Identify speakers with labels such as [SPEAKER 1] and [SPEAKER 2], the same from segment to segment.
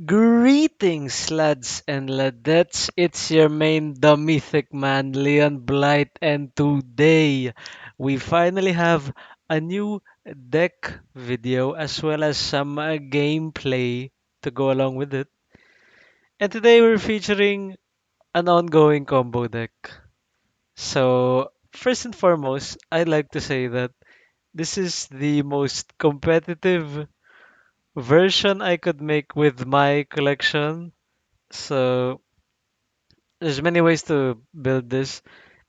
[SPEAKER 1] Greetings, lads and ladettes. It's your main the mythic man, Leon Blight, and today we finally have a new deck video as well as some gameplay to go along with it. And today we're featuring an ongoing combo deck. So, first and foremost, I'd like to say that this is the most competitive version I could make with my collection. So, there's many ways to build this.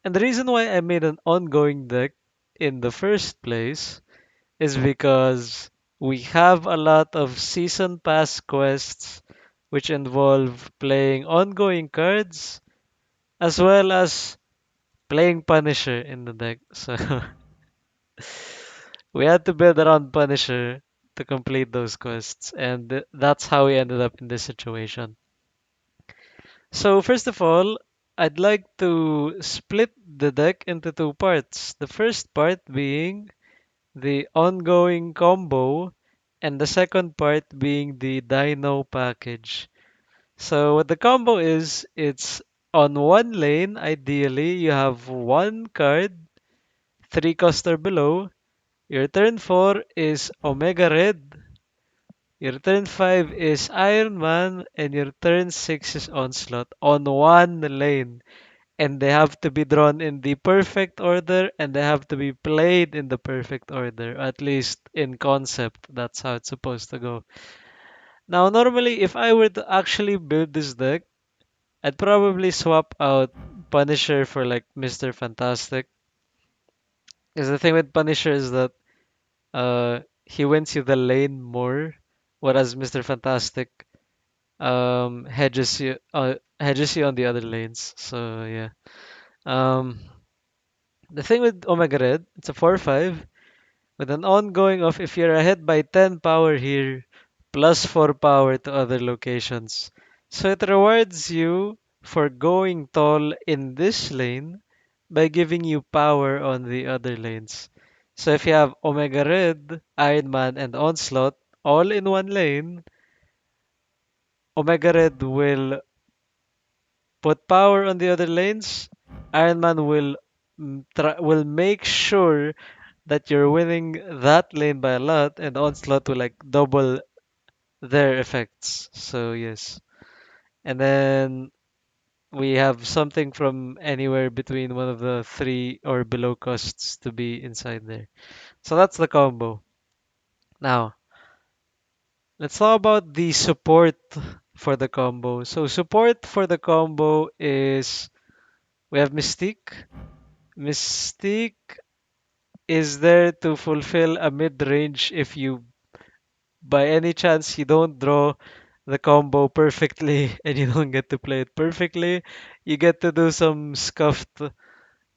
[SPEAKER 1] And the reason why I made an ongoing deck in the first place is because we have a lot of season pass quests which involve playing ongoing cards as well as playing Punisher in the deck. So we had to build around Punisher to complete those quests, and that's how we ended up in this situation. So first of all, I'd like to split the deck into two parts. The first part being the ongoing combo, and the second part being the DINO package. So what the combo is, it's on one lane, ideally, you have one card, 3 cost or below. Your turn 4 is Omega Red. Your turn 5 is Iron Man, and your turn 6 is Onslaught on one lane. And they have to be drawn in the perfect order and they have to be played in the perfect order, at least in concept. That's how it's supposed to go. Now, normally, if I were to actually build this deck, I'd probably swap out Punisher for like Mr. Fantastic. Because the thing with Punisher is that he wins you the lane more, whereas Mr. Fantastic hedges you on the other lanes. So yeah. Um, the thing with Omega Red, it's a 4/5 with an ongoing of if you're ahead by 10 power here, plus 4 power to other locations. So it rewards you for going tall in this lane by giving you power on the other lanes. So if you have Omega Red, Iron Man, and Onslaught all in one lane, Omega Red will put power on the other lanes. Iron Man will make sure that you're winning that lane by a lot, and Onslaught will like double their effects. So yes. And then we have something from anywhere between one of the three or below costs to be inside there. So that's the combo. Now, let's talk about the support for the combo. So support for the combo is we have Mystique. Mystique is there to fulfill a mid-range if you by any chance you don't draw the combo perfectly and you don't get to play it perfectly, you get to do some scuffed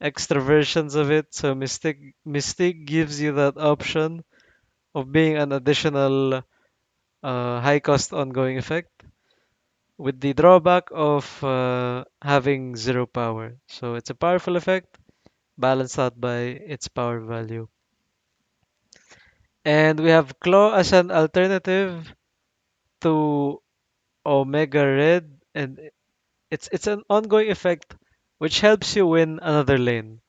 [SPEAKER 1] extra versions of it. So Mystic gives you that option of being an additional high cost ongoing effect with the drawback of having zero power. So it's a powerful effect balanced out by its power value. And we have Claw as an alternative to Omega Red, and it's an ongoing effect which helps you win another lane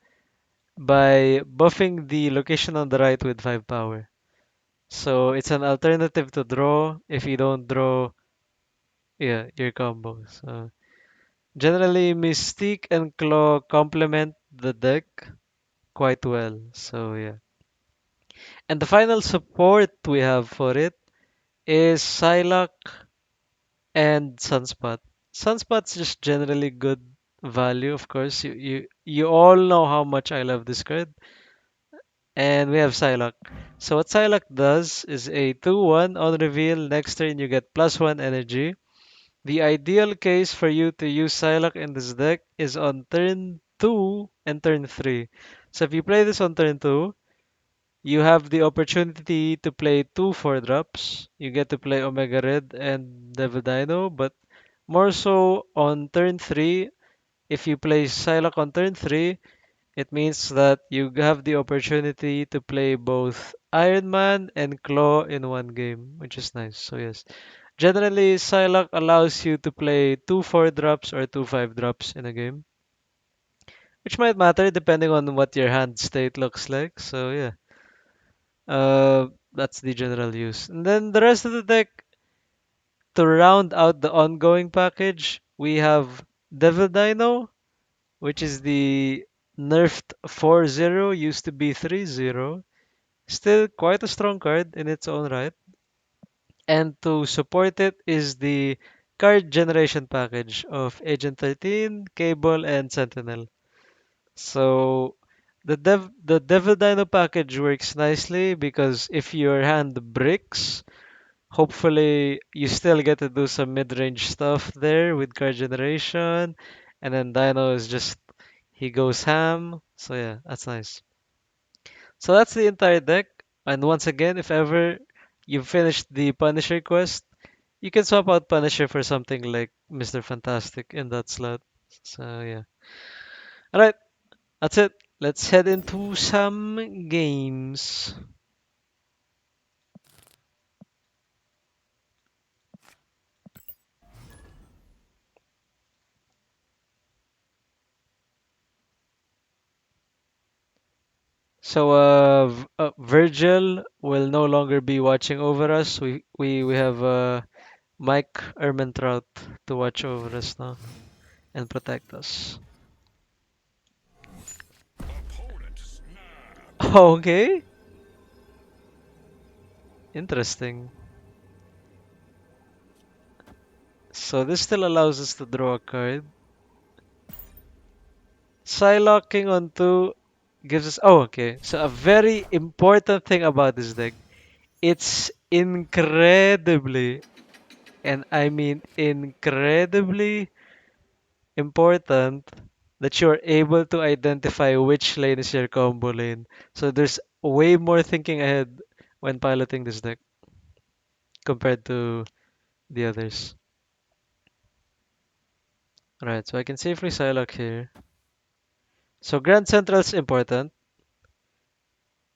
[SPEAKER 1] by buffing the location on the right with 5 power. So it's an alternative to draw if you don't draw yeah, your combo. So generally Mystique and Claw complement the deck quite well. So yeah. And the final support we have for it is Psylocke and Sunspot. Sunspot's just generally good value, of course. You all know how much I love this card. And we have Psylocke. So what Psylocke does is a 2/1 on reveal. Next turn you get +1 energy. The ideal case for you to use Psylocke in this deck is on turn 2 and turn 3. So if you play this on turn 2, you have the opportunity to play two 4-drops. You get to play Omega Red and Devil Dino, but more so on turn 3, if you play Psylocke on turn 3, it means that you have the opportunity to play both Iron Man and Claw in one game, which is nice. So yes, Generally, Psylocke allows you to play two 4 drops or two 5 drops in a game, which might matter depending on what your hand state looks like. So yeah, that's the general use. And then the rest of the deck, to round out the ongoing package, we have Devil Dino, which is the nerfed 4-0, used to be 3-0. Still quite a strong card in its own right. And to support it is the card generation package of Agent 13, Cable, and Sentinel. So the Devil Dino package works nicely because if your hand bricks, hopefully you still get to do some mid-range stuff there with card generation. And then Dino is just he goes ham. So yeah, that's nice. So that's the entire deck. And once again, if ever you've finished the Punisher quest, you can swap out Punisher for something like Mr. Fantastic in that slot. So yeah. Alright, that's it. Let's head into some games. So Virgil will no longer be watching over us. We have Mike Ermentrout to watch over us now and protect us. Okay, interesting. So this still allows us to draw a card. Psylocking onto gives us. Oh, okay. So a very important thing about this deck, it's incredibly, and I mean incredibly important that you're able to identify which lane is your combo lane. So there's way more thinking ahead when piloting this deck compared to the others. Right, so I can safely Psylocke here. So Grand Central is important.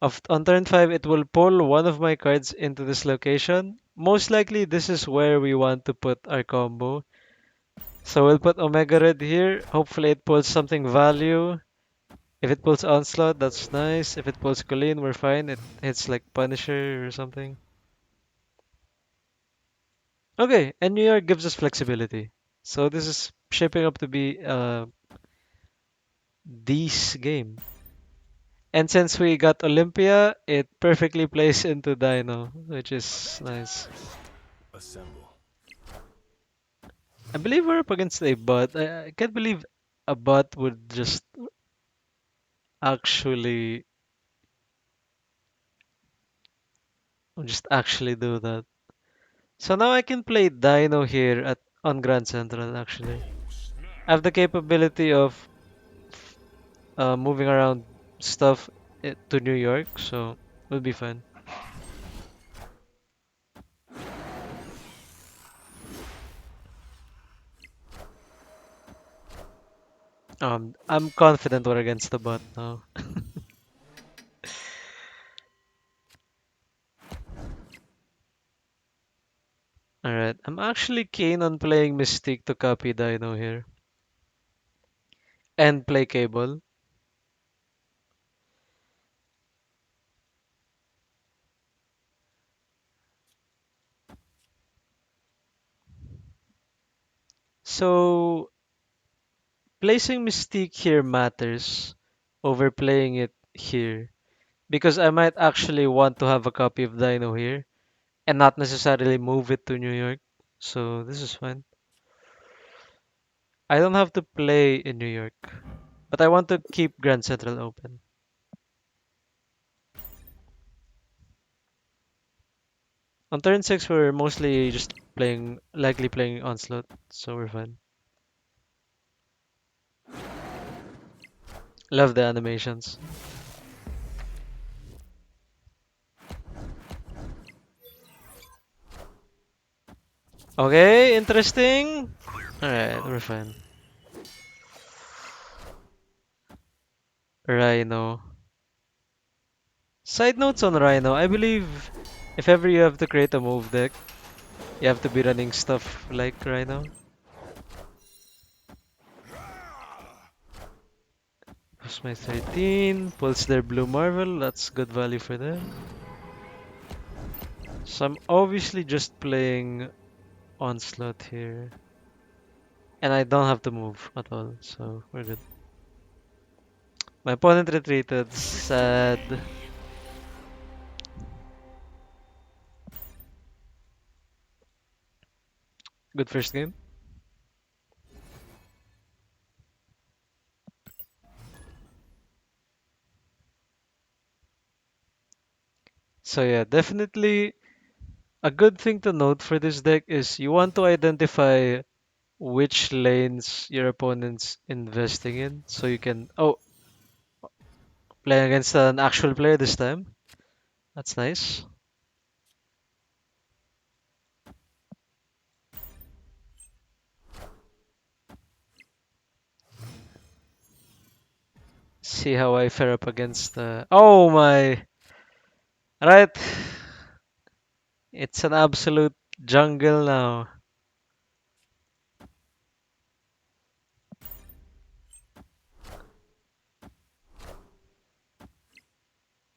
[SPEAKER 1] On turn 5, it will pull one of my cards into this location. Most likely, this is where we want to put our combo. So we'll put Omega Red here. Hopefully, it pulls something value. If it pulls Onslaught, that's nice. If it pulls Colleen, we're fine. It hits like Punisher or something. Okay, and New York gives us flexibility. So this is shaping up to be a decent game. And since we got Olympia, it perfectly plays into Dino, which is nice.
[SPEAKER 2] Assemble.
[SPEAKER 1] I believe we're up against a bot. I can't believe a bot would actually actually do that. So now I can play Dino here at on Grand Central actually. I have the capability of moving around stuff to New York, so we'll be fine. I'm confident we're against the bot now. Alright, I'm actually keen on playing Mystique to copy Dino here and play Cable. So placing Mystique here matters over playing it here because I might actually want to have a copy of Dino here and not necessarily move it to New York. So this is fine. I don't have to play in New York, but I want to keep Grand Central open. On turn 6, we're mostly just likely playing Onslaught, so we're fine. Love the animations. Okay, interesting. Alright, we're fine. Rhino. Side notes on Rhino. I believe if ever you have to create a move deck, You have to be running stuff like right now. Plus my 13. Pulls their blue marvel. That's good value for them. So I'm obviously just playing onslaught here. And I don't have to move at all, so we're good. My opponent retreated. Sad. Good first game. So yeah, definitely a good thing to note for this deck is you want to identify which lanes your opponent's investing in so you can play against an actual player this time. That's nice. See how I fare up against oh my right. It's an absolute jungle now.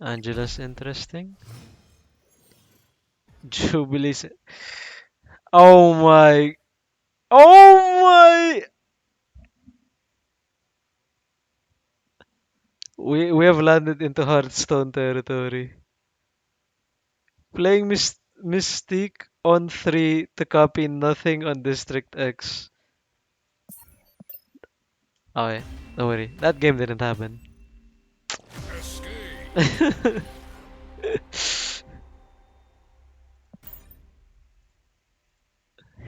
[SPEAKER 1] Angela's interesting. Jubilee's oh my oh my we have landed into Hearthstone territory. Playing Mystique on 3 to copy nothing on District X. Okay, don't worry. That game didn't happen.
[SPEAKER 2] Escape.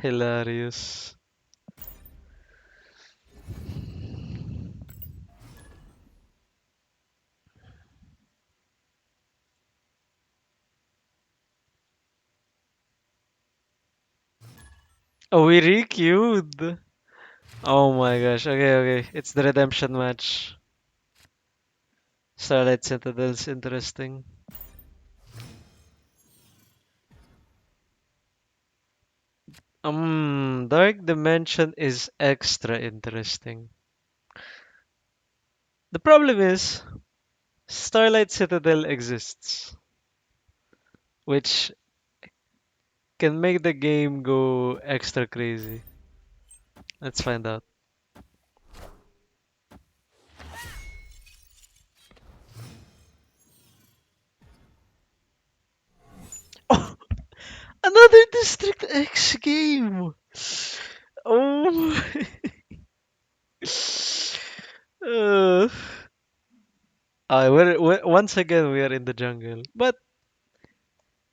[SPEAKER 1] Hilarious. Oh, we re-queued. Oh my gosh. Okay, okay. It's the redemption match. Starlight Citadel's interesting. Dark Dimension is extra interesting. The problem is, Starlight Citadel exists, which can make the game go extra crazy. Let's find out. Oh, another District X game! Oh my. Uh, once again, we are in the jungle. But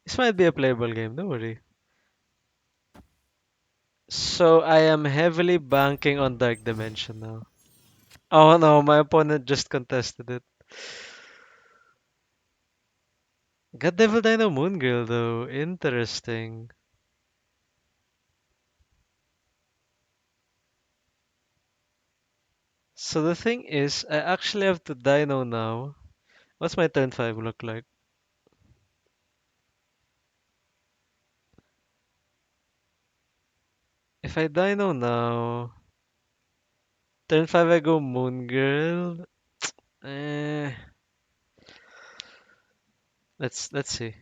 [SPEAKER 1] this might be a playable game, don't worry. So I am heavily banking on Dark Dimension now. Oh no, my opponent just contested it. Got Devil Dino Moon Girl though. Interesting. So the thing is, I actually have to Dino now. What's my turn 5 look like? If I Dino now, turn 5 I go Moon Girl. Eh, let's see.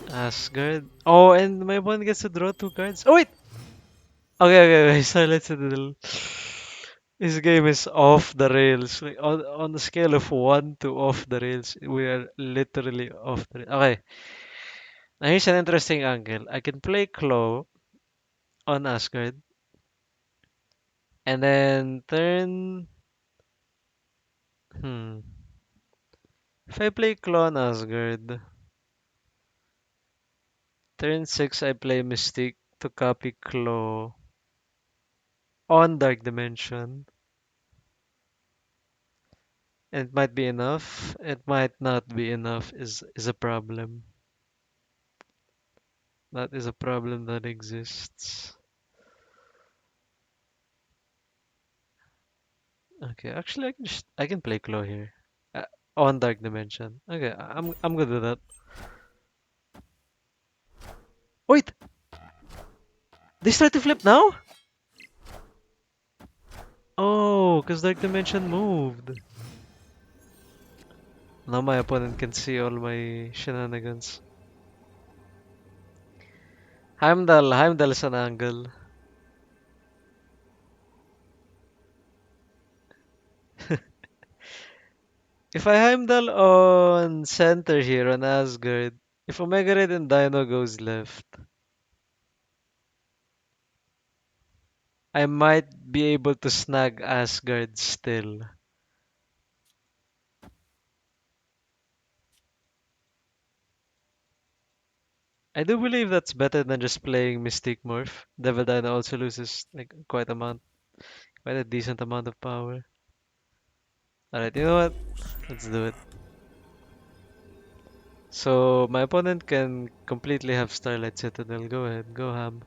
[SPEAKER 1] Asgard. Oh, and my opponent gets to draw 2 cards. Oh wait! Okay, okay, okay. So let's do this game is off the rails. Like, on the scale of 1 to off the rails, we are literally off the rails. Okay, now here's an interesting angle. I can play Claw on Asgard, and then turn. Hmm. If I play Claw on Asgard, turn 6 I play Mystique to copy Claw on Dark Dimension. It might be enough. It might not be enough. Is a problem. That is a problem that exists. Okay, actually, I can play Claw here. on Dark Dimension. Okay, I'm good with that. Wait, they start to flip now? Oh, because Dark Dimension moved. Now my opponent can see all my shenanigans. Heimdall is an angle. If I Heimdall on center here on Asgard, if Omega Red and Dino goes left, I might be able to snag Asgard still. I do believe that's better than just playing Mystique Morph. Devil Dino also loses like quite a decent amount of power. Alright, you know what? Let's do it. So my opponent can completely have Starlight Citadel. Go ahead, go ham.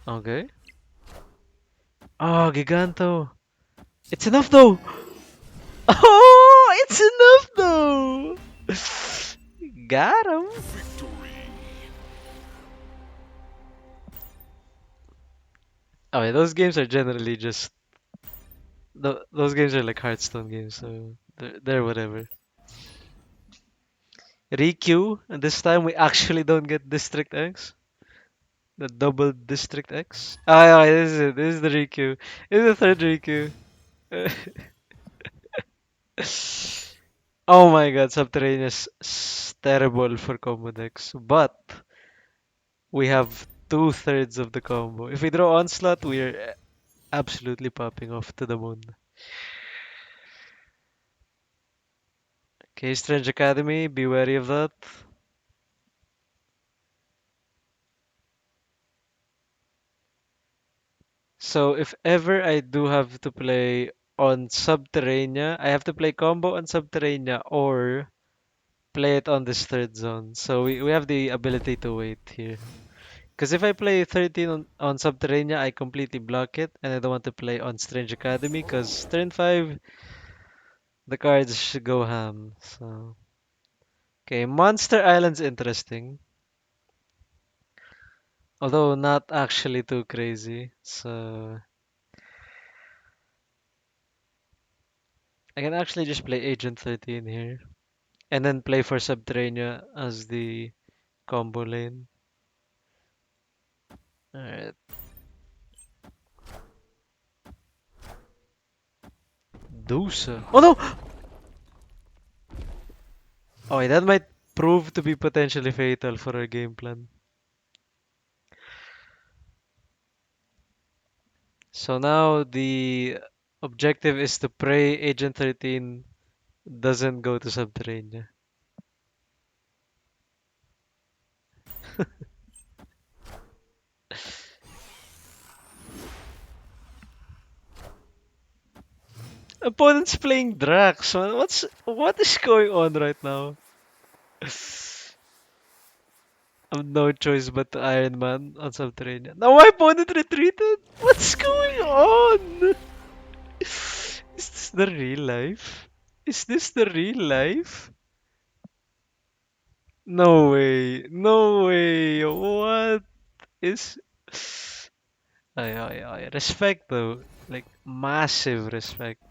[SPEAKER 1] Okay. Oh, Giganto. It's enough though. Oh, it's enough though. Got him.
[SPEAKER 2] Victory.
[SPEAKER 1] Oh, yeah, those games are generally just those games are like Hearthstone games, so they're whatever. Rikyu, and this time we actually don't get District X. The double District X. Ah, yeah, this is it. This is the Rikyu. This is the third Rikyu. Oh my god, Subterraneous terrible for combo decks, but we have two-thirds of the combo. If we draw Onslaught, we're absolutely popping off to the moon. Okay, Strange Academy, be wary of that. So if ever I do have to play on Subterranea, I have to play combo on Subterranea or play it on this third zone. So we have the ability to wait here. Because if I play 13 on Subterranea, I completely block it, and I don't want to play on Strange Academy because turn 5, the cards should go ham. So, okay, Monster Island's interesting, although not actually too crazy. So, I can actually just play Agent 13 here, and then play for Subterranea as the combo lane. Alright, Dusa. Oh no! Oh, wait, that might prove to be potentially fatal for our game plan. So now the objective is to pray Agent 13 doesn't go to Subterranea. Opponent's playing Drax. What is going on right now? I've no choice but to Iron Man on Subterranean. Now my opponent retreated. What's going on? Is this the real life? Is this the real life? No way. No way. What is? Ay. Respect though. Like massive respect.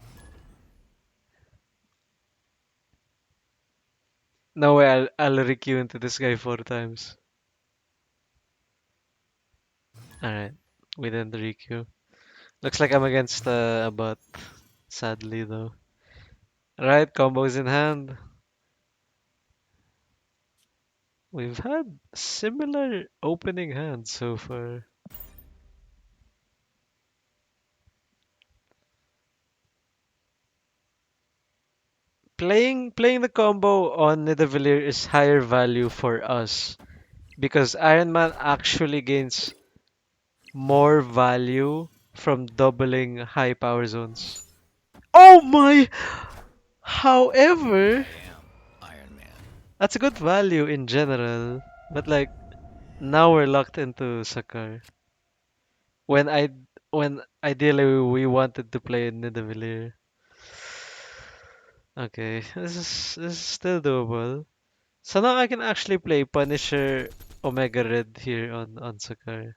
[SPEAKER 1] No way. I'll requeue into this guy 4 times. All right. We didn't requeue. Looks like I'm against a bot. Sadly though. Right, combos in hand. We've had similar opening hands so far. Playing the combo on Nidavellir is higher value for us because Iron Man actually gains more value from doubling high power zones. Oh my! However,
[SPEAKER 2] Damn.
[SPEAKER 1] That's a good value in general, but like now we're locked into Sakar. When I when ideally we wanted to play in Nidavellir. Okay, this is still doable. So now I can actually play Punisher Omega Red here on Sakar.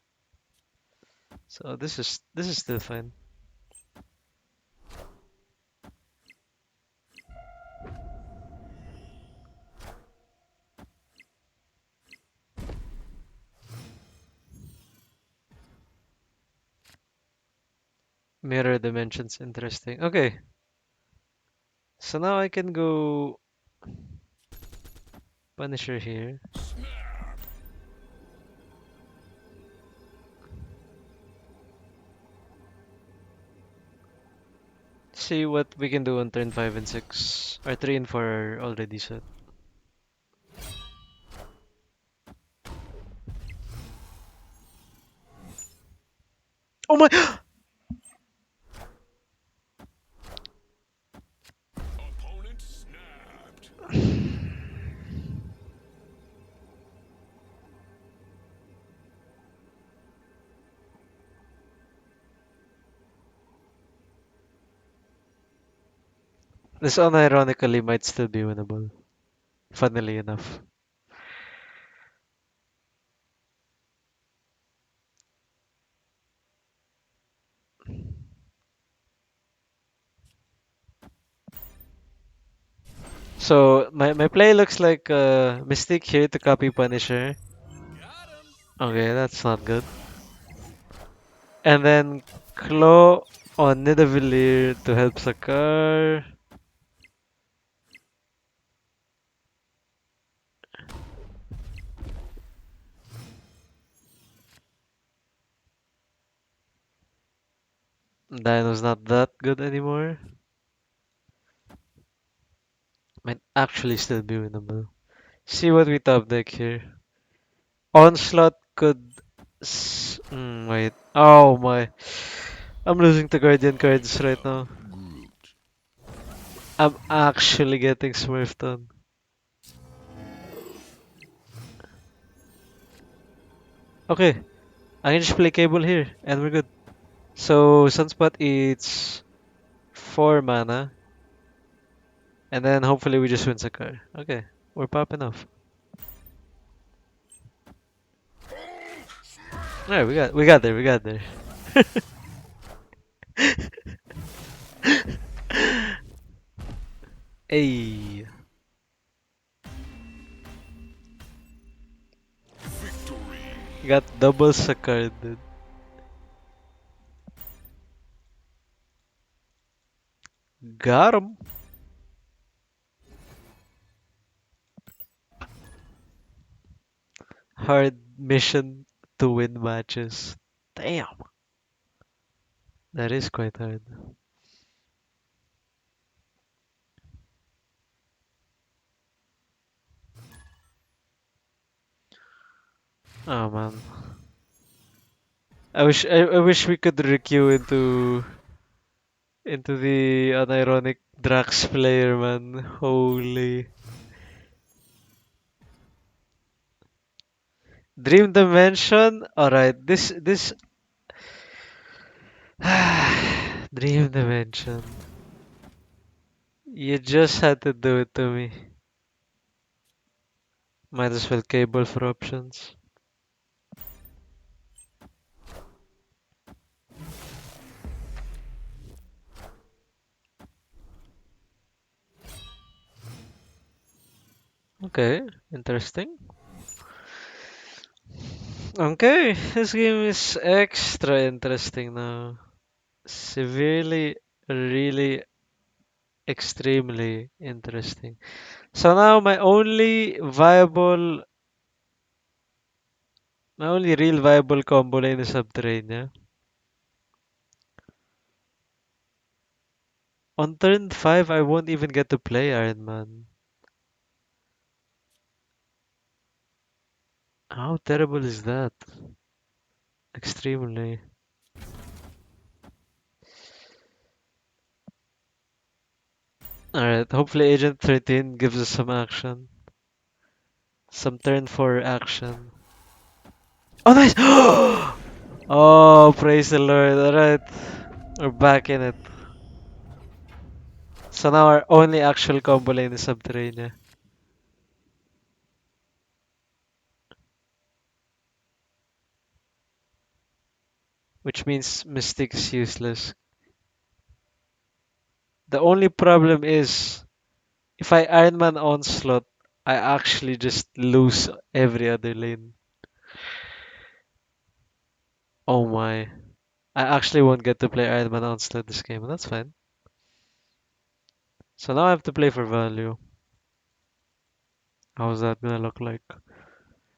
[SPEAKER 1] So this is still fine. Mirror dimensions interesting. Okay, so now I can go Punisher here. See what we can do on turn 5 and 6. Or 3 and 4 are already set. Oh my!
[SPEAKER 2] Opponent snapped.
[SPEAKER 1] This unironically might still be winnable. Funnily enough. So my play looks like Mystique here to copy Punisher.
[SPEAKER 2] Got him.
[SPEAKER 1] Okay, that's not good. And then Claw on Nidavellir to help Sakar. Dino's not that good anymore. Might actually still be winnable. See what we top deck here. Onslaught could. Wait. Oh my. I'm losing to Guardian cards right
[SPEAKER 2] Well,
[SPEAKER 1] now.
[SPEAKER 2] grouped.
[SPEAKER 1] I'm actually getting smurfed on. Okay, I can just play Cable here and we're good. So Sunspot eats 4 mana and then hopefully we just win Sakar. Okay, we're popping off. Alright, we got there, we got there. Hey,
[SPEAKER 2] Victory.
[SPEAKER 1] got double Sakar, dude. Got him. Hard mission to win matches. Damn, that is quite hard. Oh man, I wish we could requeue into the unironic Drax player, man. Holy Dream Dimension. All right, this Dream Dimension. You just had to do it to me. Might as well cable for options. Okay, interesting. Okay, this game is extra interesting now. Severely, really, extremely interesting. So now my only real viable combo lane is Subterranean. On turn 5, I won't even get to play Iron Man. How terrible is that? Extremely. Alright, hopefully Agent 13 gives us some action. Some turn 4 action. Oh, nice! Oh, praise the Lord. Alright. We're back in it. So now our only actual combo lane is Subterranea. Which means Mystic is useless. The only problem is, if I Iron Man Onslaught, I actually just lose every other lane. Oh my. I actually won't get to play Iron Man Onslaught this game, that's fine. So now I have to play for value. How's that gonna look like?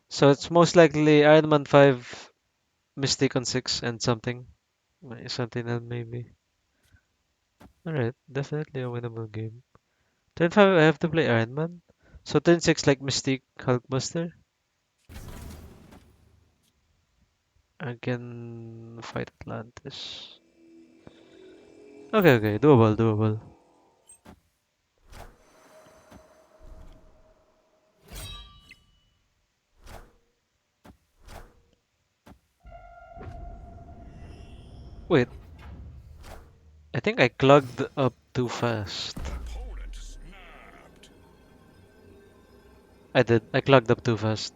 [SPEAKER 1] So it's most likely Iron Man 5, Mystic on 6, and something. Something that maybe. Alright, definitely a winnable game. Turn 5, I have to play Iron Man. So turn 6, like Mystique, Hulkbuster. I can fight Atlantis. Okay, okay, doable, doable. Wait, I think I clogged up too fast.
[SPEAKER 2] Opponent snapped.
[SPEAKER 1] I did. I clogged up too fast.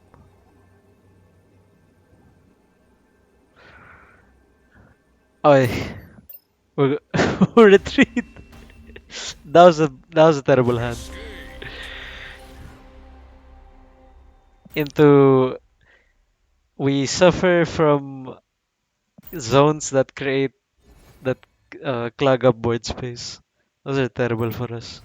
[SPEAKER 1] Oh, we're retreat. That was a terrible hand.
[SPEAKER 2] Escape.
[SPEAKER 1] Into We suffer from zones that create that clog up board space. Those are terrible for us.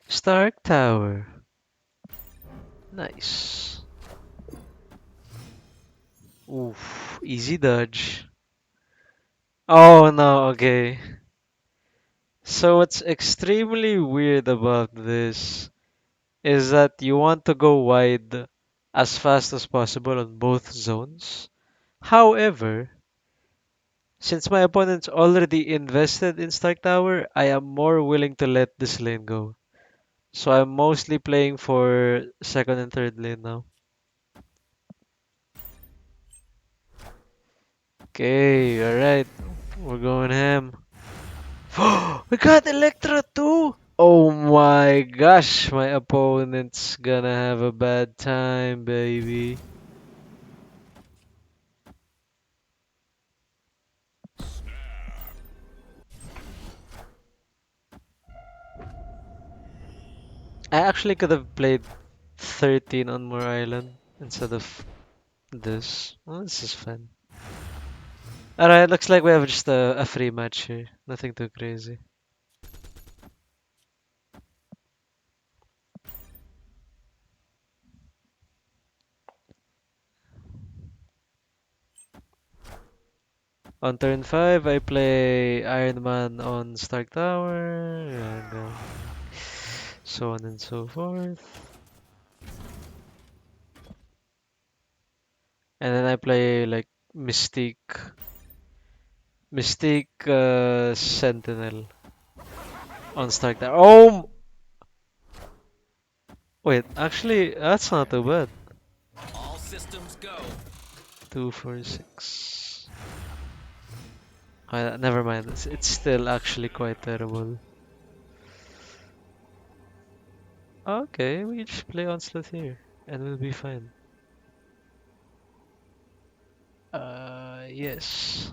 [SPEAKER 1] Stark Tower. Nice. Oof, easy dodge. Oh no, okay. So what's extremely weird about this is that you want to go wide as fast as possible on both zones. However, since my opponent's already invested in Stark Tower, I am more willing to let this lane go. So I'm mostly playing for second and third lane now. Okay, alright. We're going ham. We got Electra too! Oh my gosh, my opponent's gonna have a bad time, baby.
[SPEAKER 2] Snap.
[SPEAKER 1] I actually could have played 13 on Moor Island instead of this. Well, this is fun. Alright, looks like we have just a free match here. Nothing too crazy. On turn 5, I play Iron Man on Stark Tower, and so on and so forth. And then I play like Mystique Sentinel on Stark Tower. Oh! Wait, actually, that's not too bad.
[SPEAKER 2] All systems go.
[SPEAKER 1] 2, 4, 6. Never mind, it's still actually quite terrible. Okay, we just play Onslaught here, and we'll be fine. Yes.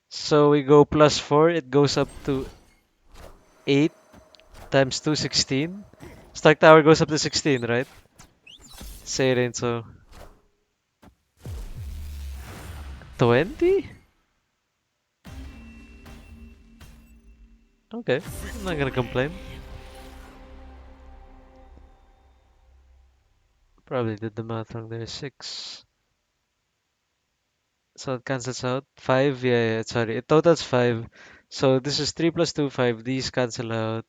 [SPEAKER 1] So we go +4, it goes up to 8 times 2, 16. Stark Tower goes up to 16, right? Say it ain't so. 20? Okay, I'm not gonna
[SPEAKER 2] Victory.
[SPEAKER 1] complain. Probably did the math wrong there. 6. So it cancels out. 5, yeah, yeah, sorry. It totals 5. So this is 3 plus 2, 5. These cancel out.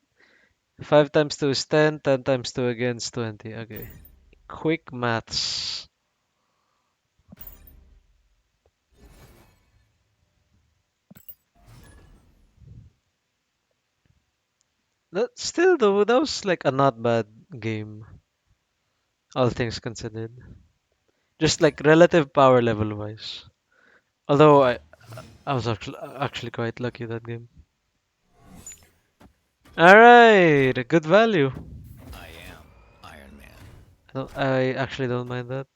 [SPEAKER 1] 5 times 2 is 10. 10 times 2 again is 20. Okay. Quick maths. That, still though, that was like a not bad game, all things considered. Just like relative power level wise. Although I was actually quite lucky that game. All right, a good value.
[SPEAKER 2] I am Iron Man.
[SPEAKER 1] I actually don't mind that.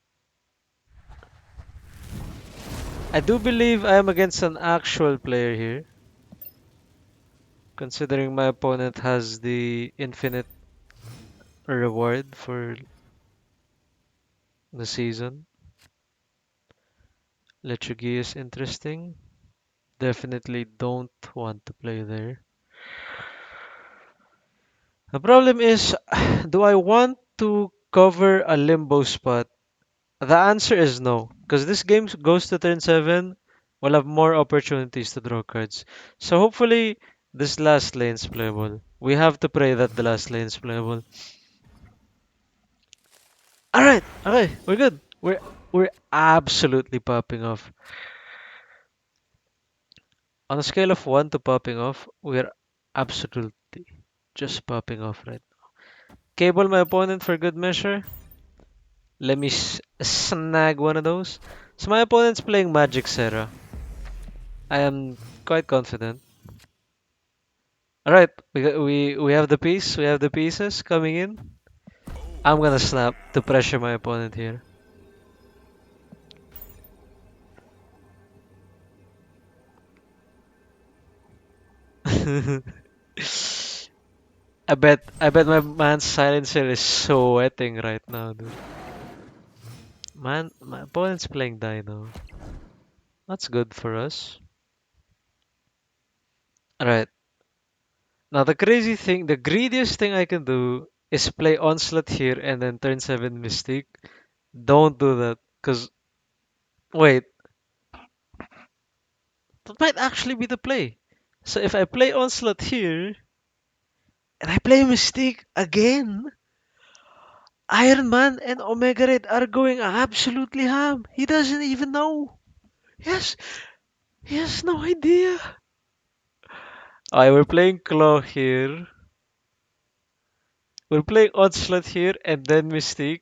[SPEAKER 1] I do believe I am against an actual player here, considering my opponent has the infinite reward for the season. Lechugi is interesting. Definitely don't want to play there. The problem is, do I want to cover a limbo spot? The answer is no, because this game goes to turn 7, we'll have more opportunities to draw cards. So hopefully this last lane's playable. We have to pray that the last lane's playable. Alright, okay, we're good. We're absolutely popping off. On a scale of 1 to popping off, we're absolutely just popping off right now. Cable my opponent for good measure. Let me snag one of those. So my opponent's playing Magic Serra. I am quite confident. All right, we have the piece. We have the pieces coming in. I'm gonna snap to pressure my opponent here. I bet my man's silencer is sweating right now, dude. Man, my opponent's playing DINO. That's good for us. All right. Now the crazy thing, the greediest thing I can do is play Onslaught here and then turn 7 Mystique. Don't do that, cause wait, that might actually be the play. So if I play Onslaught here and I play Mystique again, Iron Man and Omega Red are going absolutely ham. He doesn't even know. Yes, he has no idea. Alright, we're playing Claw here. We're playing Onslaught here and then Mystique.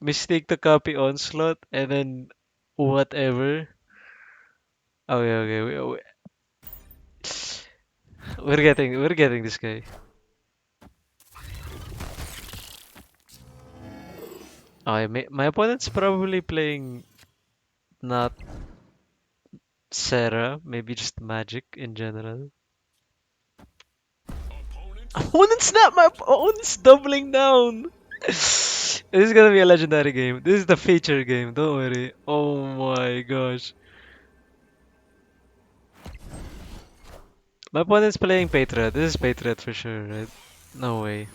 [SPEAKER 1] Mystique to copy Onslaught and then whatever. Okay, okay, we're getting this guy. My opponent's probably playing not Sarah, maybe just Magic in general.
[SPEAKER 2] Opponent
[SPEAKER 1] Opponent's not my opponent's doubling down. This is gonna be a legendary game. This is the feature game. Don't worry. Oh my gosh. My opponent's playing Patriot. This is Patriot for sure, right? No way.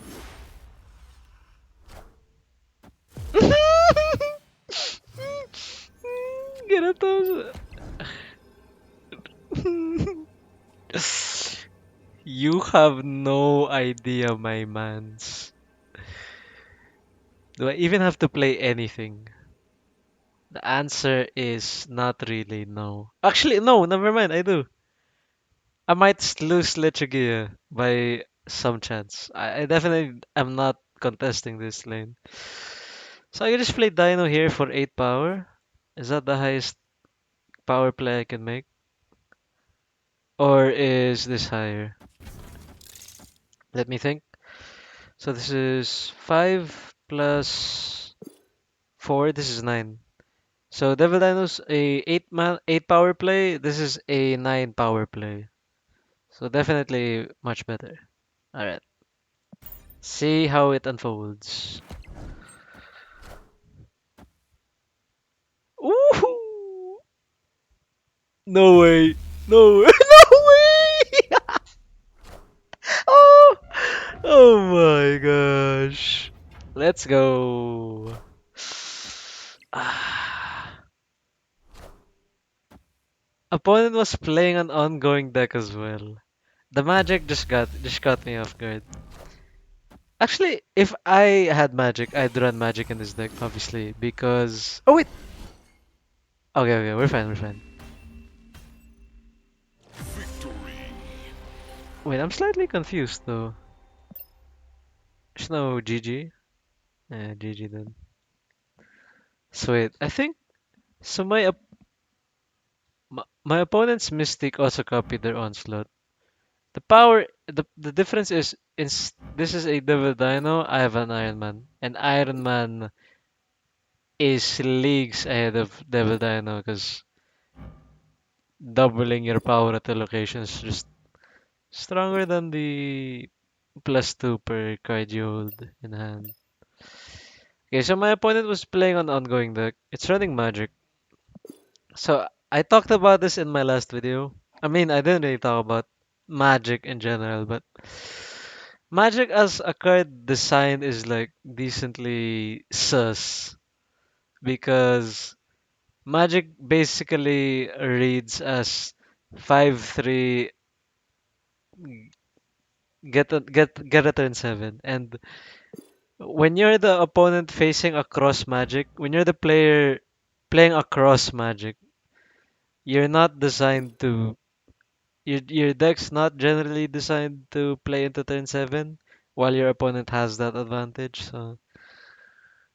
[SPEAKER 1] Get a those. You have no idea, my mans. Do I even have to play anything? The answer is not really no. Actually, no, never mind. I do. I might lose Lechugia by some chance. I definitely am not contesting this lane. So I can just play Dino here for 8 power. Is that the highest power play I can make? Or is this higher? Let me think. So this is 5 plus 4. This is 9. So Devil Dino's a 8 power play. This is a 9 power play. So definitely much better. Alright. See how it unfolds. Ooh! No way. No way. No way. Oh. Oh my gosh. Let's go. Ah. Opponent was playing an ongoing deck as well. The magic just got me off guard. Actually, if I had magic, I'd run magic in this deck, obviously, because oh wait, okay, we're fine, we're fine. Wait, I'm slightly confused though. There's no GG. GG then. So wait, I think so. My opponent's Mystic also copied their onslaught. The difference is this is a Devil Dino. I have an Iron Man, and Iron Man is leagues ahead of Devil Dino because doubling your power at the location is just stronger than the +2 per card you hold in hand. Okay, so my opponent was playing on ongoing deck. It's running magic. So I talked about this in my last video. I mean, I didn't really talk about magic in general, but magic as a card design is like decently sus because magic basically reads as 5/3 get a turn 7, and when you're the opponent facing across magic, when you're the player playing across magic, you're not designed to your deck's not generally designed to play into turn 7 while your opponent has that advantage. So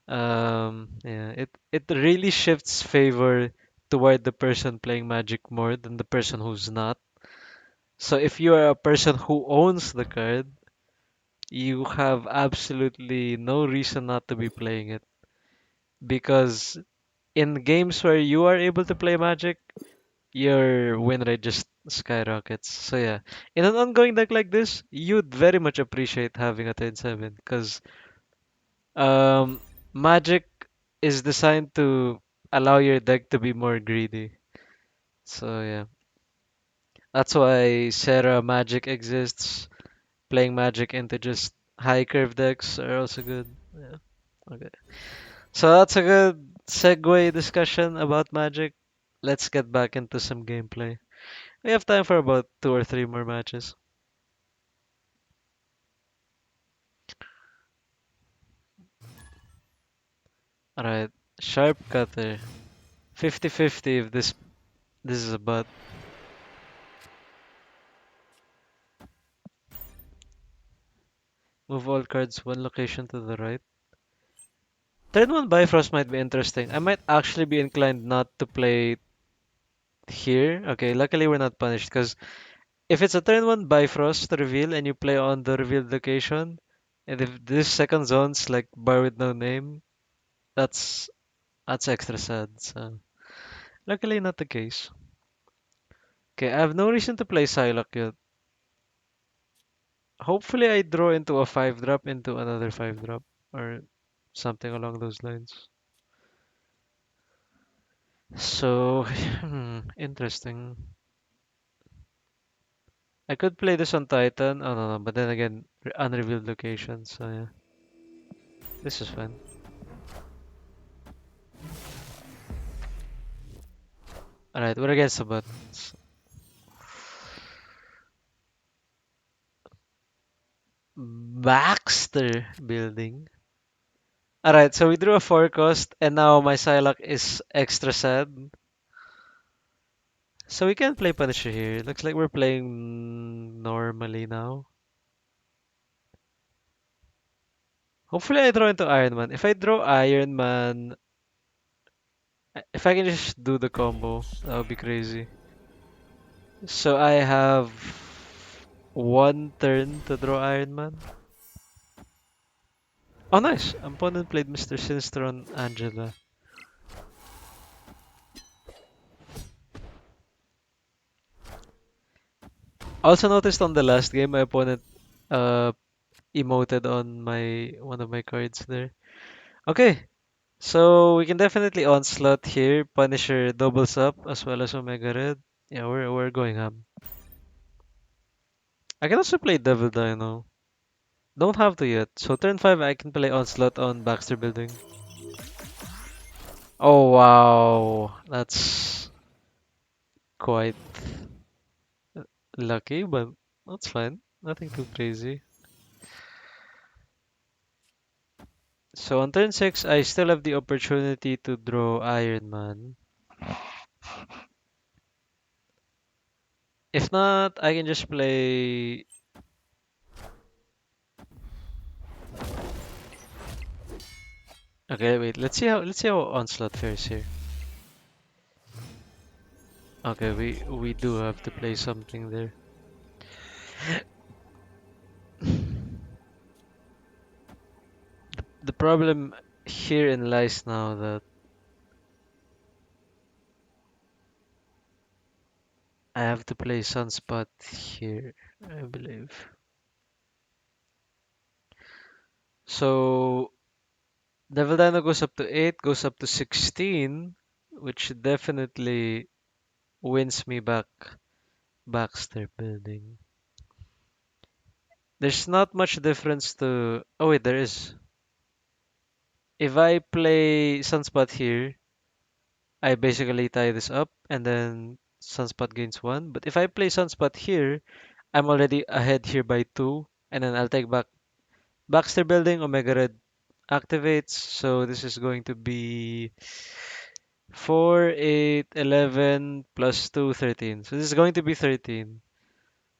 [SPEAKER 1] yeah, it really shifts favor toward the person playing magic more than the person who's not. So if you are a person who owns the card, you have absolutely no reason not to be playing it because in games where you are able to play magic, your win rate just skyrockets. So yeah, in an ongoing deck like this, you'd very much appreciate having a turn 7 because um, magic is designed to allow your deck to be more greedy. So yeah, that's why Serra Magic exists. Playing magic into just high curve decks are also good. Yeah. Okay. So that's a good segue discussion about magic. Let's get back into some gameplay. We have time for about 2 or 3 more matches. Alright. Sharp cutter. 50-50 if this is a butt. Move all cards one location to the right. Turn 1 Bifrost might be interesting. I might actually be inclined not to play here. Okay, luckily we're not punished because if it's a turn 1 Bifrost reveal and you play on the revealed location, and if this second zone's like bar with no name, that's that's extra sad. So luckily not the case. Okay, I have no reason to play Psylocke yet. Hopefully I draw into a 5 drop into another 5 drop or something along those lines. So, interesting. I could play this on Titan. Oh no, no, but then again, unrevealed location. So yeah, this is fun. All right, we're against the buttons. Baxter building. All right, so we drew a 4 cost, and now my Psylocke is extra sad. So we can play Punisher here. Looks like we're playing normally now. Hopefully I draw into Iron Man. If I draw Iron Man, if I can just do the combo, that would be crazy. So I have 1 turn to draw Iron Man. Oh, nice. Opponent played Mr. Sinister on Angela. Also noticed on the last game, my opponent uh emoted on my one of my cards there. Okay, so we can definitely onslaught here. Punisher doubles up as well as Omega Red. Yeah, we're going ham. I can also play Devil Dino. Don't have to yet. So turn 5 I can play onslaught on Baxter Building. Oh wow, that's quite lucky, but That's fine. Nothing too crazy. So on turn 6, I still have the opportunity to draw Iron Man. If not, I can just play. Okay, wait. Let's see how Onslaught fares here. Okay, we do have to play something there. The problem herein lies now that I have to play Sunspot here, I believe. So Devil Dino goes up to 8, goes up to 16, which definitely wins me back Baxter building. There's not much difference to. Oh wait, there is. If I play Sunspot here, I basically tie this up and then Sunspot gains 1. But if I play Sunspot here, I'm already ahead here by 2. And then I'll take back Baxter building, Omega Red activates. So this is going to be 4, 8, 11 plus 2, 13. So this is going to be 13.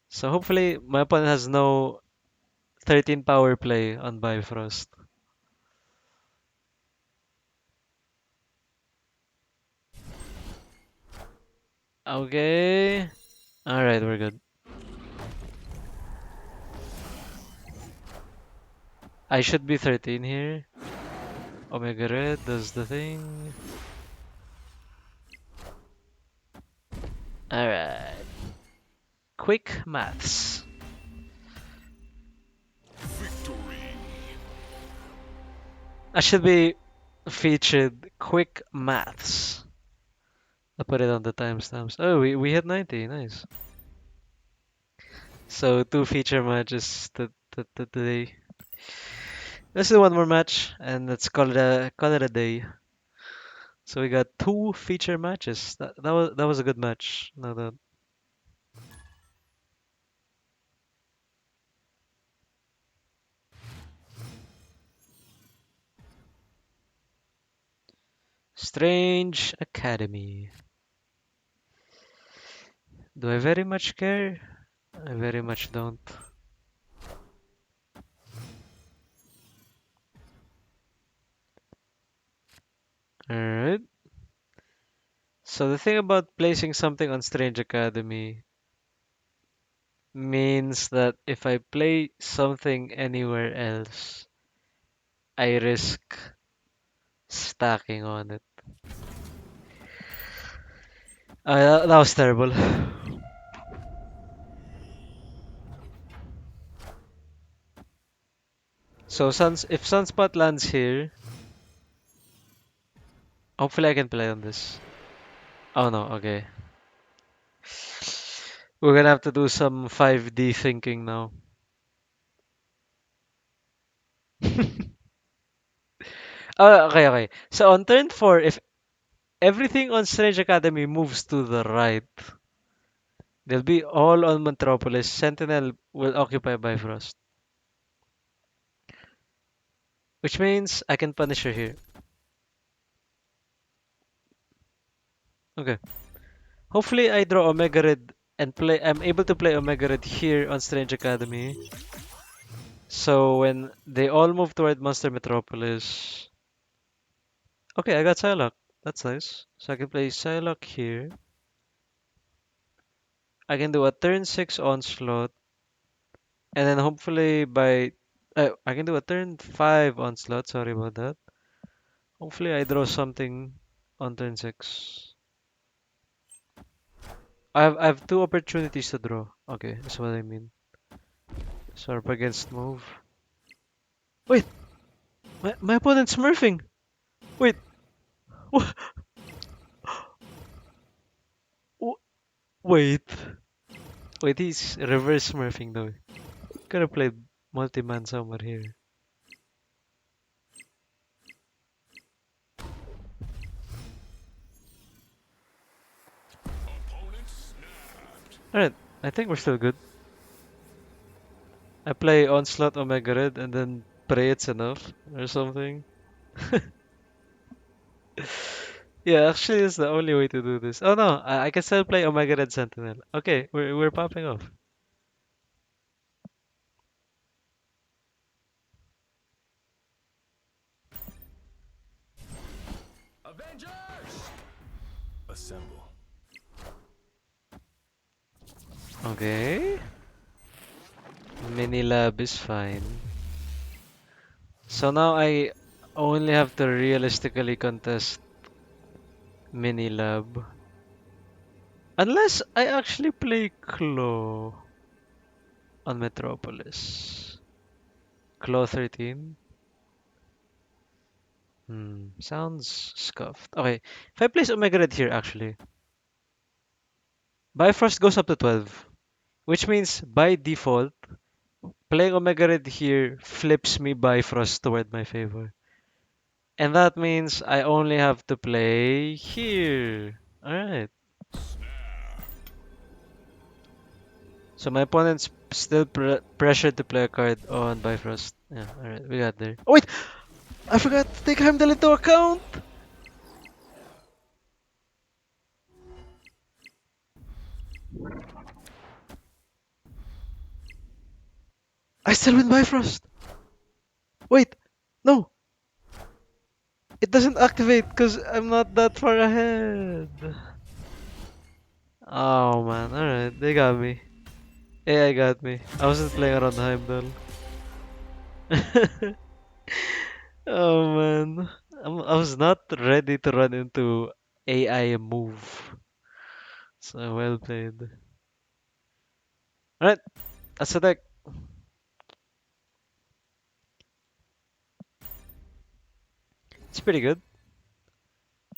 [SPEAKER 1] So hopefully my opponent has no 13 power play on Bifrost. Okay. Alright, we're good. I should be 13 here. Omega Red does the thing. Alright. Quick maths.
[SPEAKER 2] Victory.
[SPEAKER 1] I should be featured quick maths. I'll put it on the timestamps. Oh, we hit 90. Nice. So two feature matches today. Let's do one more match and let's call it a day. So we got two feature matches. That was a good match. No doubt. Strange Academy. Do I very much care? I very much don't. Alright. So the thing about placing something on Strange Academy means that if I play something anywhere else, I risk stacking on it. That was terrible. So if Sunspot lands here, hopefully I can play on this. Oh no, okay. We're gonna have to do some 5D thinking now. Oh, okay, okay. So on turn 4, if everything on Strange Academy moves to the right, they'll be all on Metropolis. Sentinel will occupy Bifrost. Which means I can punish her here. Okay. Hopefully I draw Omega Red and I'm able to play Omega Red here on Strange Academy. So when they all move toward Monster Metropolis. Okay, I got Psylocke. That's nice. So I can play Psylocke here. I can do a turn 6 onslaught. And then hopefully I can do a turn 5 onslaught. Sorry about that. Hopefully I draw something on turn 6. I have two opportunities to draw. Okay, that's what I mean. Sharp against move. Wait, my opponent's smurfing. Wait, wh- wait, wait. He's reverse smurfing though. Could have played multi-man somewhere here.
[SPEAKER 2] Opponent snapped.
[SPEAKER 1] Alright, I think we're still good. I play Onslaught Omega Red and then pray it's enough or something. Yeah, actually, it's the only way to do this. Oh no, I can still play Omega Red Sentinel. Okay, we're popping off.
[SPEAKER 2] Avengers! Assemble.
[SPEAKER 1] Okay, mini lab is fine. So now I only have to realistically contest mini lab. Unless I actually play Claw on Metropolis. Claw 13? Sounds scuffed. Okay, if I place Omega Red here actually, Bifrost goes up to 12. Which means by default, playing Omega Red here flips me Bifrost toward my favor. And that means I only have to play here. Alright. So my opponent's still pressured to play a card on Bifrost. Yeah, alright, we got there. Oh wait! I forgot to take Heimdall into account! I still win Bifrost! Wait! No! It doesn't activate because I'm not that far ahead. Oh man, alright, they got me. AI got me. I wasn't playing around Heimdall. Oh man, I was not ready to run into AI move. So well played. Alright, that's the deck. It's pretty good.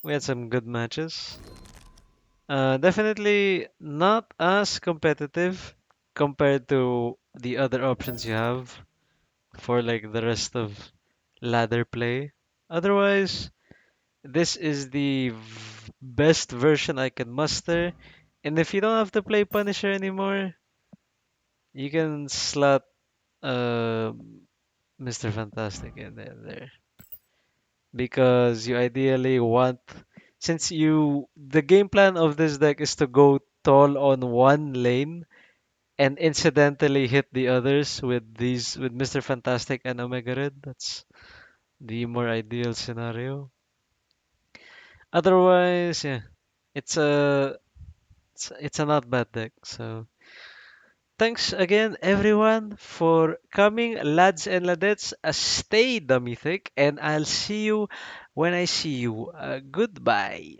[SPEAKER 1] We had some good matches. Definitely not as competitive compared to the other options you have for like the rest of ladder play. Otherwise, this is the best version I can muster. And if you don't have to play Punisher anymore, you can slot uh, Mr. Fantastic in there. Because you ideally want, since the game plan of this deck is to go tall on one lane and incidentally hit the others with Mr. Fantastic and Omega Red. That's the more ideal scenario. Otherwise, yeah, it's a it's a not bad deck. So thanks again, everyone, for coming, lads and ladettes. Stay the mythic, and I'll see you when I see you. Goodbye.